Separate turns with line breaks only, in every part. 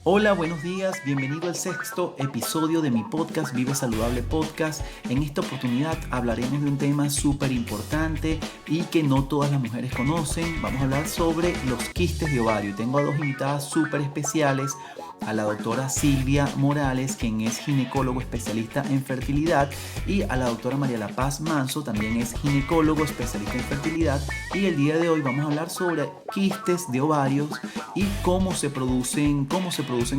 Hola, buenos días, bienvenido al sexto episodio de mi podcast Vive Saludable Podcast. En esta oportunidad hablaremos de un tema súper importante y que no todas las mujeres conocen. Vamos a hablar sobre los quistes de ovario. Y tengo a dos invitadas súper especiales, a la doctora Silvia Morales, quien es ginecólogo especialista en fertilidad, y a la doctora María La Paz Manso, también es ginecólogo especialista en fertilidad. Y el día de hoy vamos a hablar sobre quistes de ovarios y cómo se producen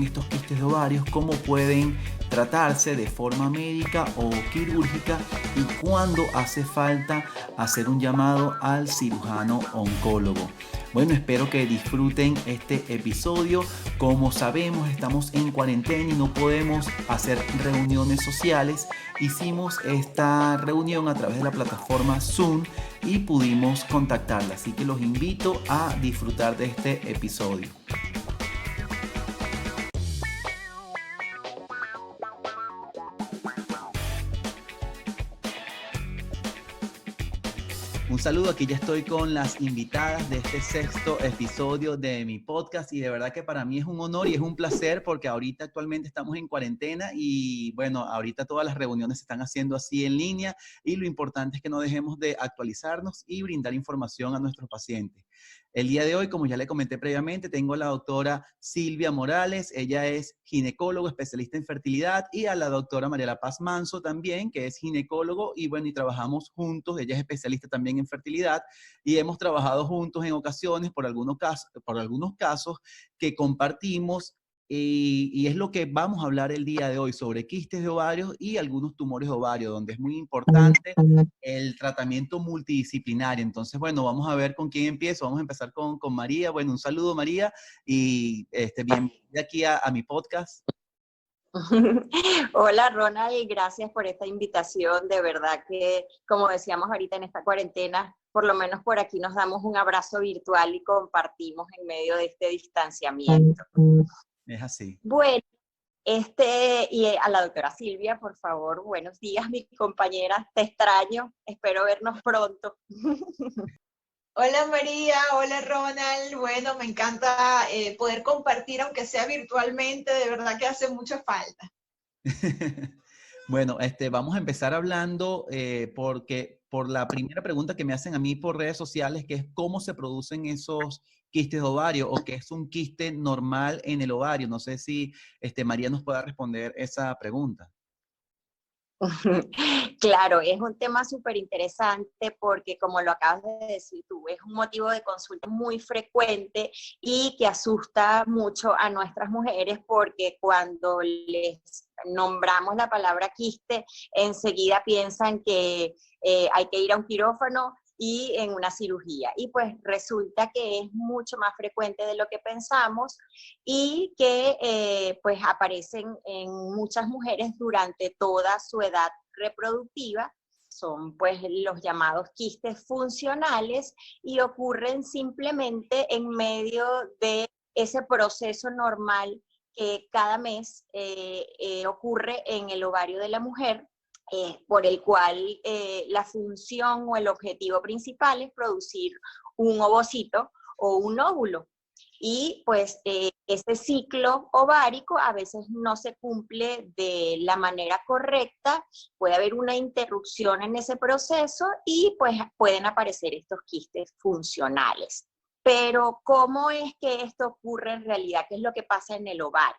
estos quistes de ovarios, cómo pueden tratarse de forma médica o quirúrgica y cuándo hace falta hacer un llamado al cirujano oncólogo. Bueno, espero que disfruten este episodio. Como sabemos, estamos en cuarentena y no podemos hacer reuniones sociales. Hicimos esta reunión a través de la plataforma Zoom y pudimos contactarla. Así que los invito a disfrutar de este episodio. Un saludo, aquí ya estoy con las invitadas de este sexto episodio de mi podcast y de verdad que para mí es un honor y es un placer porque ahorita actualmente estamos en cuarentena y bueno, ahorita todas las reuniones se están haciendo así en línea y lo importante es que no dejemos de actualizarnos y brindar información a nuestros pacientes. El día de hoy, como ya le comenté previamente, tengo a la doctora Silvia Morales, ella es ginecólogo, especialista en fertilidad, y a la doctora María La Paz Manso también, que es ginecólogo, y bueno, y trabajamos juntos, ella es especialista también en fertilidad, y hemos trabajado juntos en ocasiones por algunos casos que compartimos, y es lo que vamos a hablar el día de hoy, sobre quistes de ovarios y algunos tumores de ovario, donde es muy importante el tratamiento multidisciplinario. Entonces, bueno, vamos a ver con quién empiezo. Vamos a empezar con María. Bueno, un saludo, María, y bienvenida aquí a mi podcast.
Hola Ronald, y gracias por esta invitación. De verdad que, como decíamos ahorita en esta cuarentena, por lo menos por aquí nos damos un abrazo virtual y compartimos en medio de este distanciamiento.
Es así.
Bueno, y a la doctora Silvia, por favor, buenos días, mi compañera, te extraño, espero vernos pronto.
Hola María, hola Ronald. Bueno, me encanta poder compartir, aunque sea virtualmente, de verdad que hace mucha falta.
Bueno, vamos a empezar hablando porque por la primera pregunta que me hacen a mí por redes sociales, que es cómo se producen esos quistes de ovario o qué es un quiste normal en el ovario. No sé si María nos pueda responder esa pregunta.
Claro, es un tema súper interesante porque, como lo acabas de decir tú, es un motivo de consulta muy frecuente y que asusta mucho a nuestras mujeres porque cuando les nombramos la palabra quiste, enseguida piensan que hay que ir a un quirófano y en una cirugía. Y pues resulta que es mucho más frecuente de lo que pensamos y que pues aparecen en muchas mujeres durante toda su edad reproductiva. Son pues los llamados quistes funcionales y ocurren simplemente en medio de ese proceso normal que cada mes ocurre en el ovario de la mujer, por el cual la función o el objetivo principal es producir un ovocito o un óvulo. Y pues este ciclo ovárico a veces no se cumple de la manera correcta, puede haber una interrupción en ese proceso y pues pueden aparecer estos quistes funcionales. Pero ¿cómo es que esto ocurre en realidad? ¿Qué es lo que pasa en el ovario?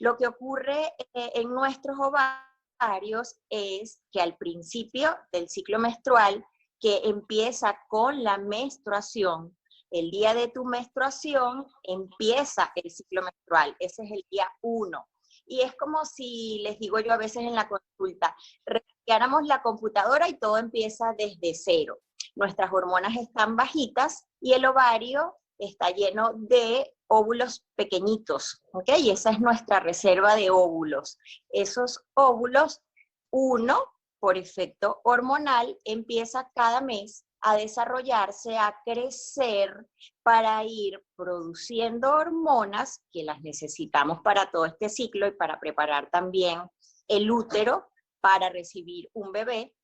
Lo que ocurre en nuestros ovarios es que al principio del ciclo menstrual, que empieza con la menstruación, el día de tu menstruación empieza el ciclo menstrual, ese es el día 1. Y es como si, les digo yo a veces en la consulta, reiniciáramos la computadora y todo empieza desde cero. Nuestras hormonas están bajitas y el ovario está lleno de óvulos pequeñitos, ¿ok? Y esa es nuestra reserva de óvulos. Esos óvulos, uno, por efecto hormonal, empieza cada mes a desarrollarse, a crecer para ir produciendo hormonas que las necesitamos para todo este ciclo y para preparar también el útero para recibir un bebé.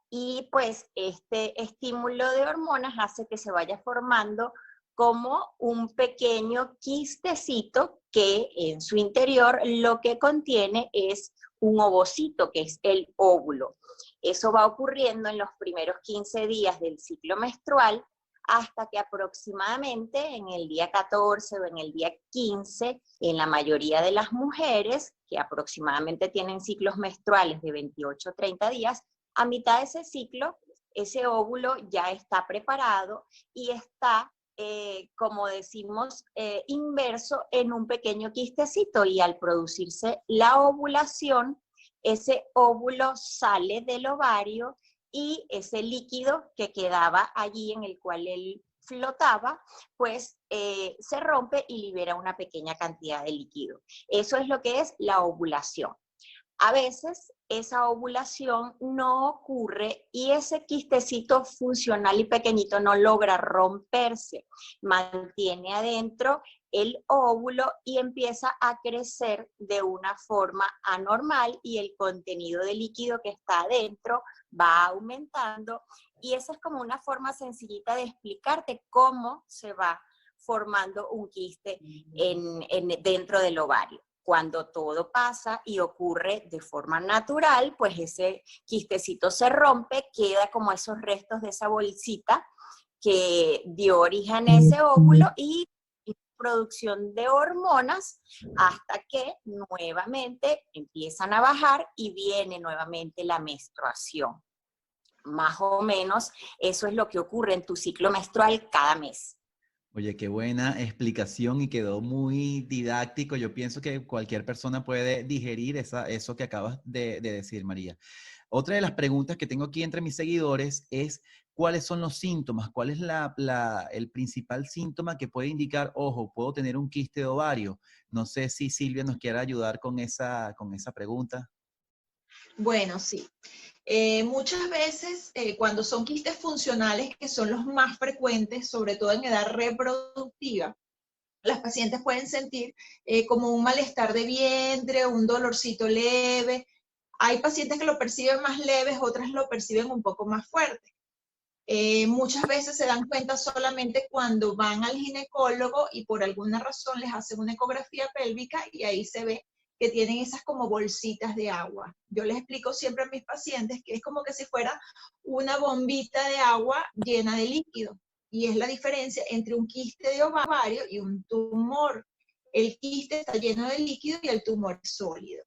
Y pues este estímulo de hormonas hace que se vaya formando como un pequeño quistecito que en su interior lo que contiene es un ovocito, que es el óvulo. Eso va ocurriendo en los primeros 15 días del ciclo menstrual, hasta que aproximadamente en el día 14 o en el día 15, en la mayoría de las mujeres, que aproximadamente tienen ciclos menstruales de 28 o 30 días, a mitad de ese ciclo, ese óvulo ya está preparado y está, como decimos, inmerso en un pequeño quistecito, y al producirse la ovulación, ese óvulo sale del ovario y ese líquido que quedaba allí en el cual él flotaba, pues se rompe y libera una pequeña cantidad de líquido. Eso es lo que es la ovulación. A veces esa ovulación no ocurre y ese quistecito funcional y pequeñito no logra romperse, mantiene adentro el óvulo y empieza a crecer de una forma anormal, y el contenido de líquido que está adentro va aumentando, y esa es como una forma sencillita de explicarte cómo se va formando un quiste dentro del ovario. Cuando todo pasa y ocurre de forma natural, pues ese quistecito se rompe, queda como esos restos de esa bolsita que dio origen a ese óvulo, y producción de hormonas hasta que nuevamente empiezan a bajar y viene nuevamente la menstruación. Más o menos eso es lo que ocurre en tu ciclo menstrual cada mes.
Oye, qué buena explicación y quedó muy didáctico. Yo pienso que cualquier persona puede digerir eso que acabas de decir, María. Otra de las preguntas que tengo aquí entre mis seguidores es: ¿cuáles son los síntomas? ¿Cuál es el principal síntoma que puede indicar, ojo, puedo tener un quiste de ovario? No sé si Silvia nos quiere ayudar con esa pregunta.
Bueno, sí. Muchas veces cuando son quistes funcionales, que son los más frecuentes, sobre todo en edad reproductiva, las pacientes pueden sentir como un malestar de vientre, un dolorcito leve. Hay pacientes que lo perciben más leves, otras lo perciben un poco más fuerte. Muchas veces se dan cuenta solamente cuando van al ginecólogo y por alguna razón les hacen una ecografía pélvica y ahí se ve que tienen esas como bolsitas de agua. Yo les explico siempre a mis pacientes que es como que si fuera una bombita de agua llena de líquido, y es la diferencia entre un quiste de ovario y un tumor. El quiste está lleno de líquido y el tumor es sólido.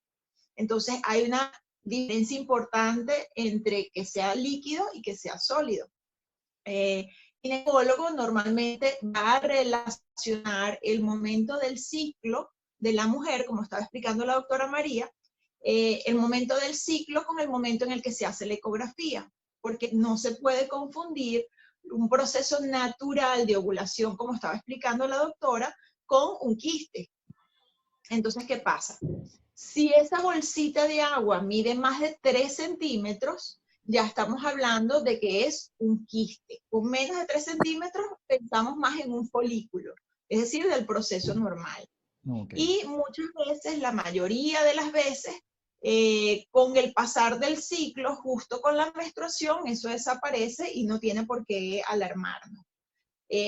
Entonces hay una diferencia importante entre que sea líquido y que sea sólido. El ginecólogo normalmente va a relacionar el momento del ciclo de la mujer, como estaba explicando la doctora María, el momento del ciclo con el momento en el que se hace la ecografía, porque no se puede confundir un proceso natural de ovulación, como estaba explicando la doctora, con un quiste. Entonces, ¿qué pasa? Si esa bolsita de agua mide más de 3 centímetros, ya estamos hablando de que es un quiste. Con menos de 3 centímetros pensamos más en un folículo, es decir, del proceso normal. Okay. Y muchas veces, la mayoría de las veces, con el pasar del ciclo, justo con la menstruación, eso desaparece y no tiene por qué alarmarnos.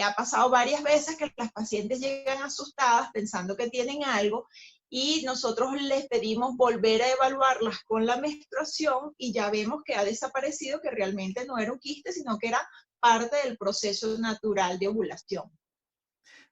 Ha pasado varias veces que las pacientes llegan asustadas pensando que tienen algo, y nosotros les pedimos volver a evaluarlas con la menstruación y ya vemos que ha desaparecido, que realmente no era un quiste, sino que era parte del proceso natural de ovulación.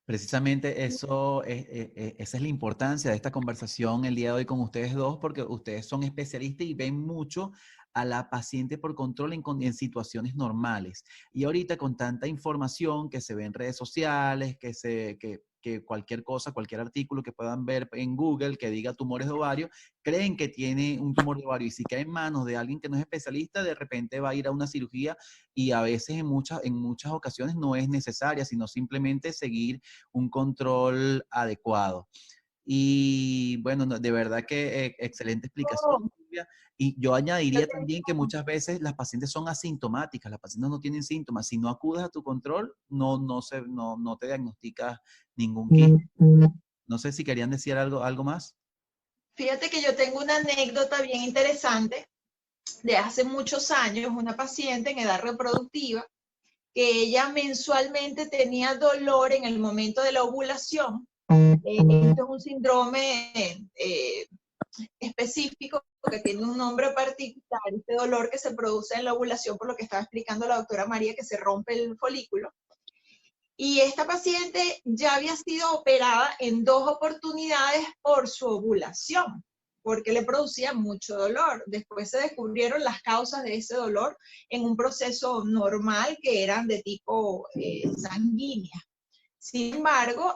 Precisamente esa es la importancia de esta conversación el día de hoy con ustedes dos, porque ustedes son especialistas y ven mucho a la paciente por control en situaciones normales. Y ahorita con tanta información que se ve en redes sociales, que cualquier cosa, cualquier artículo que puedan ver en Google que diga tumores de ovario, creen que tiene un tumor de ovario, y si cae en manos de alguien que no es especialista, de repente va a ir a una cirugía, y a veces en muchas ocasiones no es necesaria, sino simplemente seguir un control adecuado. Y bueno, de verdad que excelente explicación, Silvia. Y yo añadiría también que muchas veces las pacientes son asintomáticas, las pacientes no tienen síntomas. Si no acudes a tu control, no te diagnosticas ningún quiste. No sé si querían decir algo más.
Fíjate que yo tengo una anécdota bien interesante de hace muchos años, una paciente en edad reproductiva que ella mensualmente tenía dolor en el momento de la ovulación. Esto es un síndrome específico que tiene un nombre particular, este dolor que se produce en la ovulación, por lo que estaba explicando la doctora María, que se rompe el folículo. Y esta paciente ya había sido operada en 2 oportunidades por su ovulación, porque le producía mucho dolor. Después se descubrieron las causas de ese dolor en un proceso normal que eran de tipo sanguínea. Sin embargo,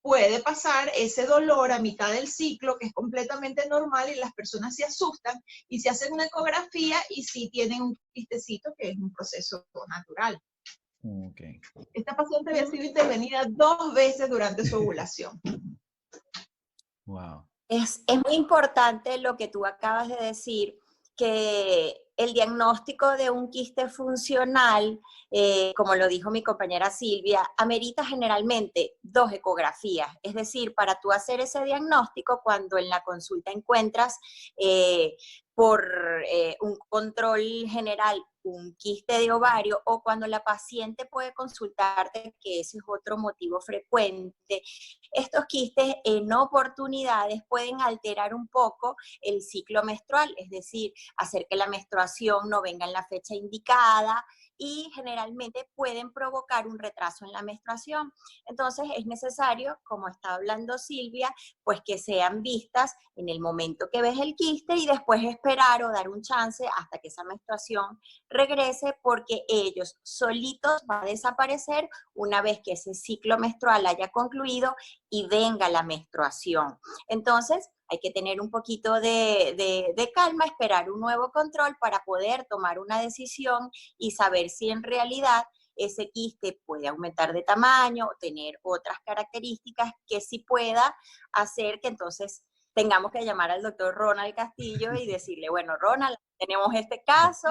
puede pasar ese dolor a mitad del ciclo, que es completamente normal, y las personas se asustan y se hacen una ecografía y sí tienen un quistecito, que es un proceso natural.
Okay.
Esta paciente había sido intervenida 2 veces durante su ovulación.
Wow.
Es muy importante lo que tú acabas de decir, que el diagnóstico de un quiste funcional, como lo dijo mi compañera Silvia, amerita generalmente 2 ecografías. Es decir, para tú hacer ese diagnóstico, cuando en la consulta encuentras por un control general un quiste de ovario, o cuando la paciente puede consultarte, que ese es otro motivo frecuente, estos quistes en oportunidades pueden alterar un poco el ciclo menstrual, es decir, hacer que la menstruación no venga en la fecha indicada, y generalmente pueden provocar un retraso en la menstruación. Entonces es necesario, como está hablando Silvia, pues que sean vistas en el momento que ves el quiste y después esperar o dar un chance hasta que esa menstruación regrese, porque ellos solitos van a desaparecer una vez que ese ciclo menstrual haya concluido y venga la menstruación. Entonces, hay que tener un poquito de calma, esperar un nuevo control para poder tomar una decisión y saber si en realidad ese quiste puede aumentar de tamaño o tener otras características que sí pueda hacer que entonces tengamos que llamar al doctor Ronald Castillo y decirle, bueno, Ronald, tenemos este caso,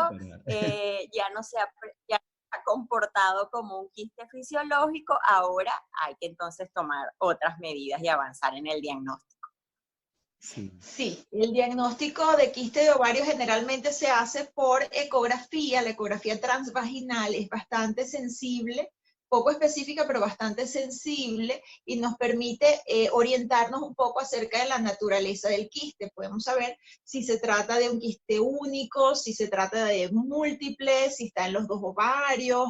ya no se ha comportado como un quiste fisiológico, ahora hay que entonces tomar otras medidas y avanzar en el diagnóstico.
Sí, el diagnóstico de quiste de ovario generalmente se hace por ecografía. La ecografía transvaginal es bastante sensible, poco específica, pero bastante sensible, y nos permite orientarnos un poco acerca de la naturaleza del quiste. Podemos saber si se trata de un quiste único, si se trata de múltiples, si está en los 2 ovarios,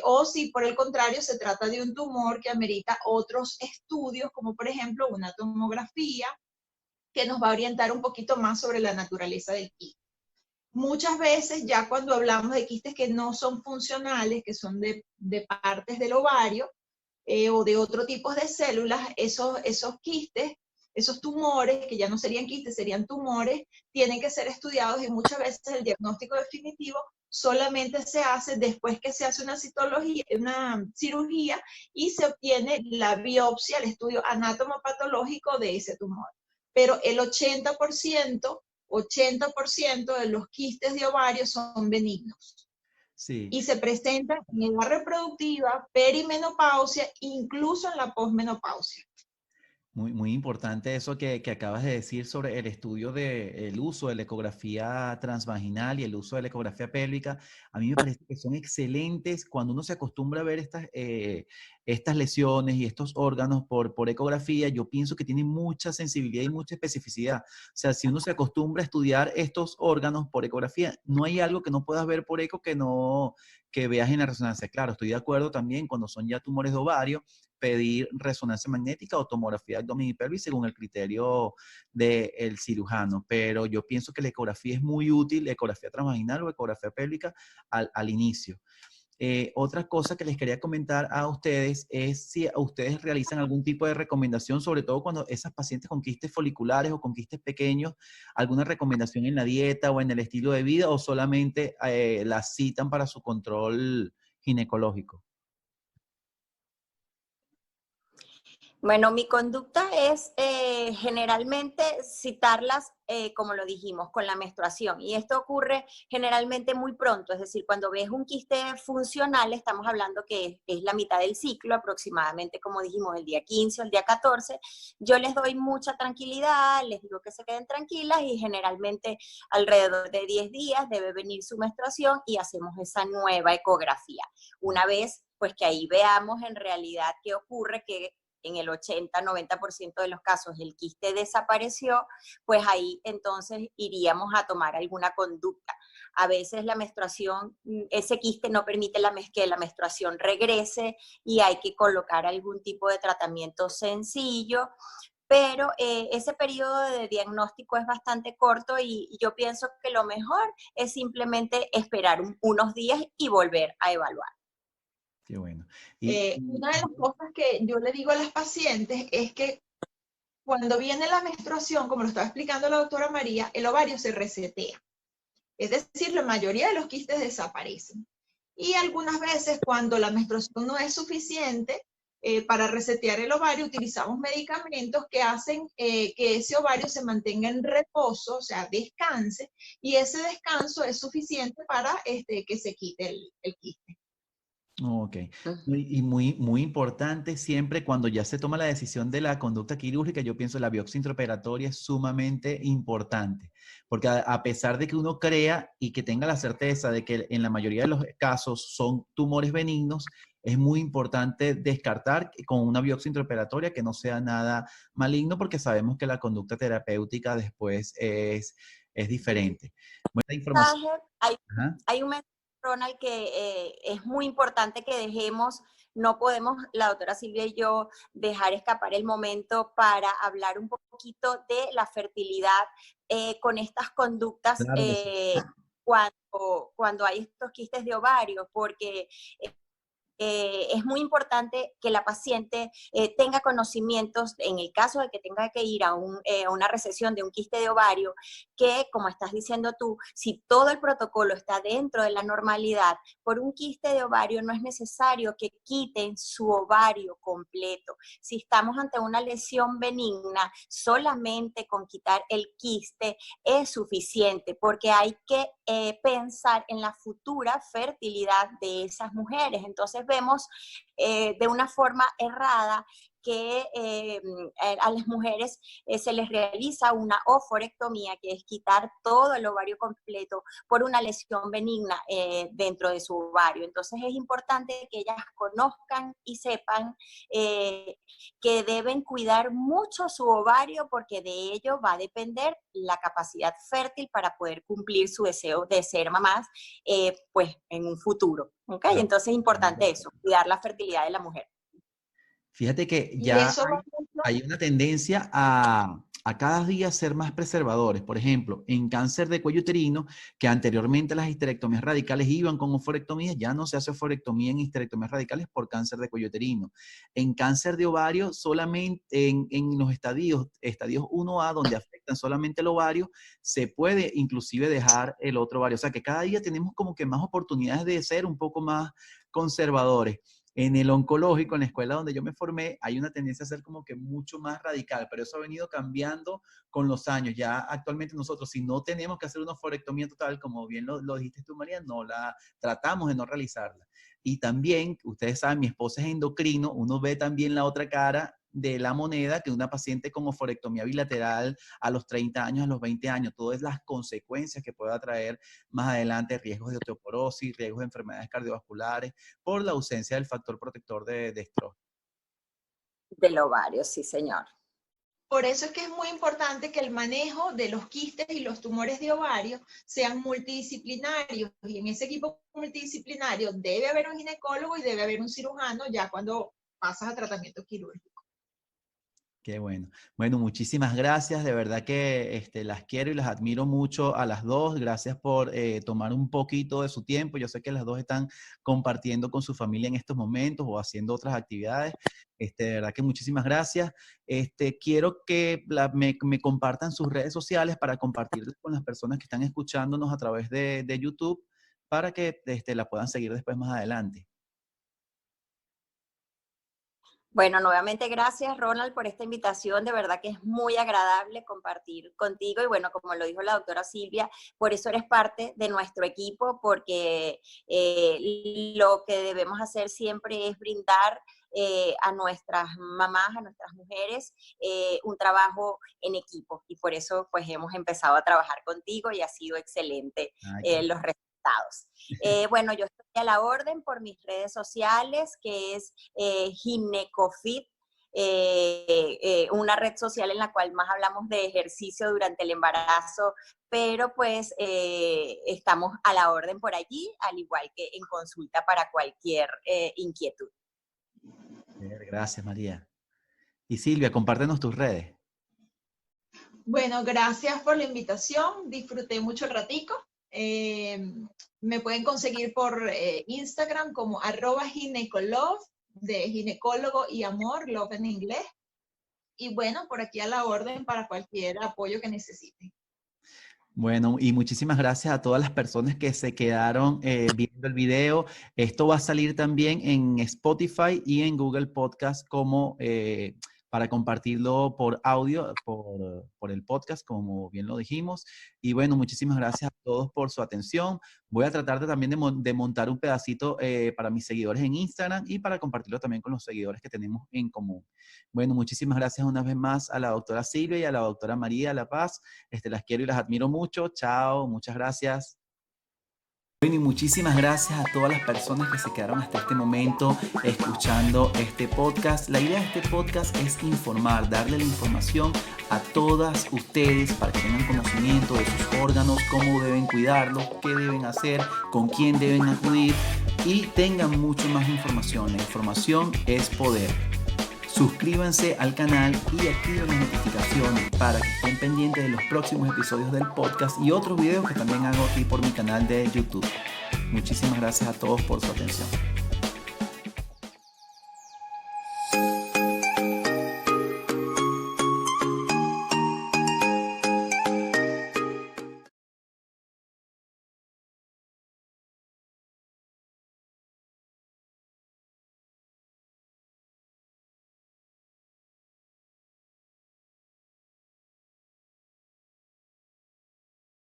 o si por el contrario se trata de un tumor que amerita otros estudios, como por ejemplo una tomografía, que nos va a orientar un poquito más sobre la naturaleza del quiste. Muchas veces, ya cuando hablamos de quistes que no son funcionales, que son de partes del ovario o de otro tipo de células, esos quistes, esos tumores, que ya no serían quistes, serían tumores, tienen que ser estudiados, y muchas veces el diagnóstico definitivo solamente se hace después que se hace una cirugía y se obtiene la biopsia, el estudio anatomopatológico de ese tumor. Pero el 80% de los quistes de ovario son benignos.
Sí.
Y se presentan en edad reproductiva, perimenopausia, incluso en la posmenopausia.
Muy importante eso que acabas de decir sobre el estudio del uso de la ecografía transvaginal y el uso de la ecografía pélvica. A mí me parece que son excelentes cuando uno se acostumbra a ver estas lesiones y estos órganos por ecografía. Yo pienso que tienen mucha sensibilidad y mucha especificidad. O sea, si uno se acostumbra a estudiar estos órganos por ecografía, no hay algo que no puedas ver por eco que veas en la resonancia. Claro, estoy de acuerdo también cuando son ya tumores de ovario, pedir resonancia magnética o tomografía abdomen y pelvis según el criterio del cirujano. Pero yo pienso que la ecografía es muy útil, la ecografía transvaginal o ecografía pélvica al inicio. Otra cosa que les quería comentar a ustedes es si a ustedes realizan algún tipo de recomendación, sobre todo cuando esas pacientes con quistes foliculares o con quistes pequeños, alguna recomendación en la dieta o en el estilo de vida, o solamente las citan para su control ginecológico.
Bueno, mi conducta es generalmente citarlas, como lo dijimos, con la menstruación. Y esto ocurre generalmente muy pronto, es decir, cuando ves un quiste funcional, estamos hablando que es la mitad del ciclo, aproximadamente, como dijimos, el día 15 o el día 14. Yo les doy mucha tranquilidad, les digo que se queden tranquilas y generalmente alrededor de 10 días debe venir su menstruación y hacemos esa nueva ecografía. Una vez, pues que ahí veamos en realidad qué ocurre, que en el 80-90% de los casos el quiste desapareció, pues ahí entonces iríamos a tomar alguna conducta. A veces la menstruación, ese quiste no permite que la menstruación regrese y hay que colocar algún tipo de tratamiento sencillo, pero ese periodo de diagnóstico es bastante corto y yo pienso que lo mejor es simplemente esperar unos días y volver a evaluar.
Qué bueno.
Una de las cosas que yo le digo a las pacientes es que cuando viene la menstruación, como lo estaba explicando la doctora María, el ovario se resetea. Es decir, la mayoría de los quistes desaparecen. Y algunas veces cuando la menstruación no es suficiente para resetear el ovario, utilizamos medicamentos que hacen que ese ovario se mantenga en reposo, o sea, descanse, y ese descanso es suficiente para que se quite el quiste.
Ok. Y muy, muy importante siempre cuando ya se toma la decisión de la conducta quirúrgica, yo pienso la biopsia intraoperatoria es sumamente importante, porque a pesar de que uno crea y que tenga la certeza de que en la mayoría de los casos son tumores benignos, es muy importante descartar con una biopsia intraoperatoria que no sea nada maligno, porque sabemos que la conducta terapéutica después es diferente. Buena información.
Hay,
Ajá.
hay un mensaje, Ronald, que es muy importante que dejemos, no podemos, la doctora Silvia y yo, dejar escapar el momento para hablar un poquito de la fertilidad con estas conductas
Claro que sí.
cuando hay estos quistes de ovario, porque es muy importante que la paciente tenga conocimientos en el caso de que tenga que ir a una recesión de un quiste de ovario, que como estás diciendo tú, si todo el protocolo está dentro de la normalidad, por un quiste de ovario no es necesario que quiten su ovario completo. Si estamos ante una lesión benigna, solamente con quitar el quiste es suficiente, porque hay que pensar en la futura fertilidad de esas mujeres. Entonces vemos de una forma errada que a las mujeres se les realiza una oforectomía, que es quitar todo el ovario completo por una lesión benigna dentro de su ovario. Entonces es importante que ellas conozcan y sepan que deben cuidar mucho su ovario, porque de ello va a depender la capacidad fértil para poder cumplir su deseo de ser mamás, pues en un futuro. ¿Okay?
Claro.
Entonces es importante eso, cuidar la fertilidad de la mujer.
Fíjate que
Y
ya
eso va mucho.
hay una tendencia a cada día ser más preservadores. Por ejemplo, en cáncer de cuello uterino, que anteriormente las histerectomías radicales iban con oforectomías, ya no se hace oforectomía en histerectomías radicales por cáncer de cuello uterino. En cáncer de ovario, solamente en los estadios 1A, donde afectan solamente el ovario, se puede inclusive dejar el otro ovario. O sea que cada día tenemos como que más oportunidades de ser un poco más conservadores. En el oncológico, en la escuela donde yo me formé, hay una tendencia a ser como que mucho más radical, pero eso ha venido cambiando con los años. Ya actualmente nosotros, si no tenemos que hacer una oforectomía total, como bien lo dijiste tú, María, no la tratamos de no realizarla. Y también, ustedes saben, mi esposa es endocrino, uno ve también la otra cara de la moneda, que una paciente con oforectomía bilateral a los 30 años, a los 20 años, todas las consecuencias que pueda traer más adelante, riesgos de osteoporosis, riesgos de enfermedades cardiovasculares, por la ausencia del factor protector de estrógeno.
Del ovario, sí, señor.
Por eso es que es muy importante que el manejo de los quistes y los tumores de ovario sean multidisciplinarios. Y en ese equipo multidisciplinario debe haber un ginecólogo y debe haber un cirujano ya cuando pasas a tratamiento quirúrgico.
Qué bueno. Bueno, muchísimas gracias. De verdad que las quiero y las admiro mucho a las dos. Gracias por tomar un poquito de su tiempo. Yo sé que las dos están compartiendo con su familia en estos momentos o haciendo otras actividades. De verdad que muchísimas gracias. Quiero que me compartan sus redes sociales para compartirlas con las personas que están escuchándonos a través de YouTube, para que la puedan seguir después más adelante.
Bueno, nuevamente gracias, Ronald, por esta invitación. De verdad que es muy agradable compartir contigo. Y bueno, como lo dijo la doctora Silvia, por eso eres parte de nuestro equipo, porque lo que debemos hacer siempre es brindar a nuestras mamás, a nuestras mujeres, un trabajo en equipo. Y por eso pues hemos empezado a trabajar contigo y ha sido excelente los resultados. Bueno, yo estoy a la orden por mis redes sociales, que es Ginecofit, una red social en la cual más hablamos de ejercicio durante el embarazo, pero pues estamos a la orden por allí, al igual que en consulta para cualquier inquietud.
Gracias, María. Y Silvia, compártenos tus redes.
Bueno, gracias por la invitación. Disfruté mucho el ratico. Me pueden conseguir por Instagram como @ginecolove, de ginecólogo y amor, love en inglés. Y bueno, por aquí a la orden para cualquier apoyo que necesiten.
Bueno, y muchísimas gracias a todas las personas que se quedaron viendo el video. Esto va a salir también en Spotify y en Google Podcast como para compartirlo por audio, por el podcast, como bien lo dijimos. Y bueno, muchísimas gracias a todos por su atención. Voy a tratar también de montar un pedacito para mis seguidores en Instagram y para compartirlo también con los seguidores que tenemos en común. Bueno, muchísimas gracias una vez más a la doctora Silvia y a la doctora María La Paz. Las quiero y las admiro mucho. Chao, muchas gracias. Bueno, y muchísimas gracias a todas las personas que se quedaron hasta este momento escuchando este podcast. La idea de este podcast es informar, darle la información a todas ustedes para que tengan conocimiento de sus órganos, cómo deben cuidarlos, qué deben hacer, con quién deben acudir y tengan mucho más información. La información es poder. Suscríbanse al canal y activen las notificaciones para que estén pendientes de los próximos episodios del podcast y otros videos que también hago aquí por mi canal de YouTube. Muchísimas gracias a todos por su atención.